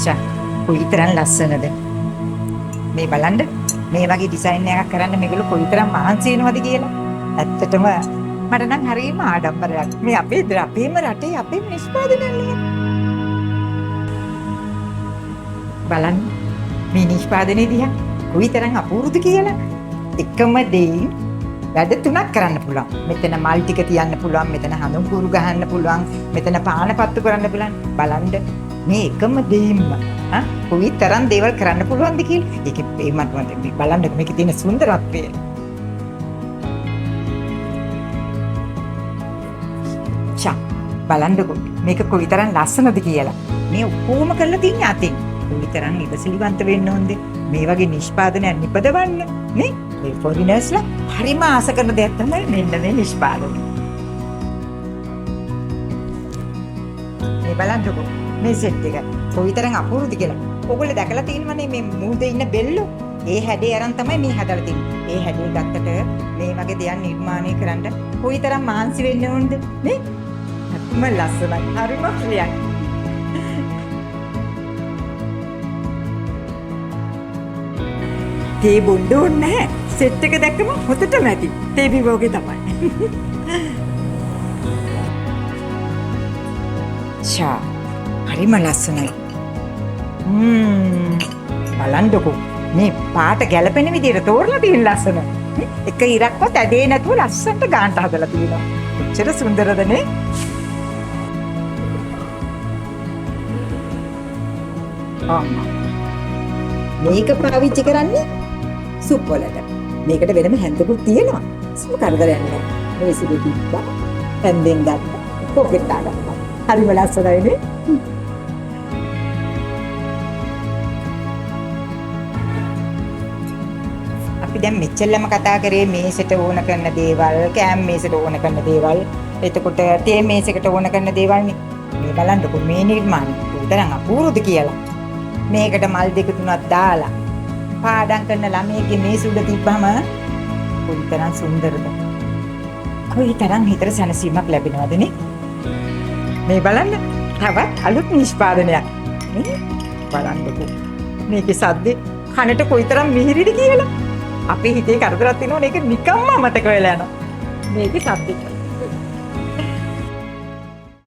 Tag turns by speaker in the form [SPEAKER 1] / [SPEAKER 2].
[SPEAKER 1] ෂා කොයිතරම් ලස්සනද මේ බලන්න මේ වගේ ඩිසයින් එකක් කරන්න මේගොල්ලෝ කොයිතරම් මහන්සි වෙනවද කියලා. ඇත්තටම මට නම් හරියම ආඩම්බරයක්. මේ අපේම රටේ අපේම නිෂ්පාදනයක් නේ. බලන්න මේ නිෂ්පාදනයේ දිහා කොයිතරම් අපූර්වද කියලා. එකම දෙයින් වැඩ තුනක් කරන්න පුළුවන්. මෙතන මල් ටික තියන්න පුළුවන්, මෙතන හඳුන් කුරු ගහන්න පුළුවන්, මෙතන පාන පත්තු කරන්න පුළුවන්. බලන්න මේ එකම දෙයින්ම කොයිතරම් දේවල් කරන්න පුළුවන්ද කියලා. ඒකේ මට බලන්න මේකේ තියෙන සුන්දරත්වය. ෂා බලන්නකො මේක කොයිතරම් ලස්සනද කියලා. මේ ඔක්කොම කරලා තියන්නේ අතින්. කොයිතරම් ඉවසිලිවන්ත වෙන්න ඕනද මේ වගේ නිෂ්පාදනයක් නිපදවන්න නේ. මේ ෆොරිනර්ස්ලා හරිම ආස කරන දෙයක් තමයි මෙන්න මේ නිෂ්පාදනය. මේ බලන්නකො මේ සෙට් එක කොයිතරම් අපූර්වද කියලා. ඔයගොල්ලෝ දැකලා තියෙනවනේ මේ මූදේ ඉන්න බෙල්ලෝ. ඒ හැඩේ අරන් තමයි මේ හදලා තියෙන්නේ. ඒ හැඩේ ගත්තට මේ වගේ දෙයක් නිර්මාණය කරන්න කොයිතරම් මහන්සි වෙන්න ඕනද නේ? හරිම ලස්සනයි. හරිම ප්‍රියයි. තේ බොන්න ඕනේ නැහැ. සෙට් එක දැක්කම හොතටම ඇති. තේ බිවෝගේ තමයි. ෂා හරිම ලස්සනයි. බලන්නකො මේ පාට ගැලපෙන විදිහට තෝරලා තියෙන ලස්සන. එක ඉරක්වත් ඇදේ නැතුව ලස්සනට ගානට හදලා තියෙනවා. කොච්චර සුන්දරද නේ? මේක පාවිච්චි කරන්නේ සුප් වලට. මේකට වෙනම හැන්දකුත් තියෙනවා. සුප් කරදරයක් නෑ. මේ සුප් තිබ්බා. හැන්දෙන් ගත්තා. පොකට් දාගත්තා. හරිම ලස්සනයි නේ? අපි දැන් මෙච්චරම කතා කරේ මේසෙට ඕන කරන දේවල්, කෑම මේසෙට ඕන කරන දේවල්, එතකොට තේ මේසෙකට ඕන කරන දේවල් නේ. මේ බලන්නකො මේ නිර්මාණ උතරම් අපූර්වද කියලා. මේකට මල් දෙක තුනක් දාලා පාඩම් කරන ළමයිගේ මේස උඩ තිබ්බම කොයිතරම් සුන්දරද. කොයිතරම් හිතට සැනසීමක් ලැබෙනවද නේ? මේ බලන්න තවත් අලුත් නිෂ්පාදනයක්. නේ? බලන්නකො. මේකේ සද්දේ කනට කොයිතරම් මිහිරිද කියලා. අපේ හිතේ කරදරයක් තියෙනවනේ ඒක නිකම්ම අමතක වෙලා යනවා. මේකේ සද්දේ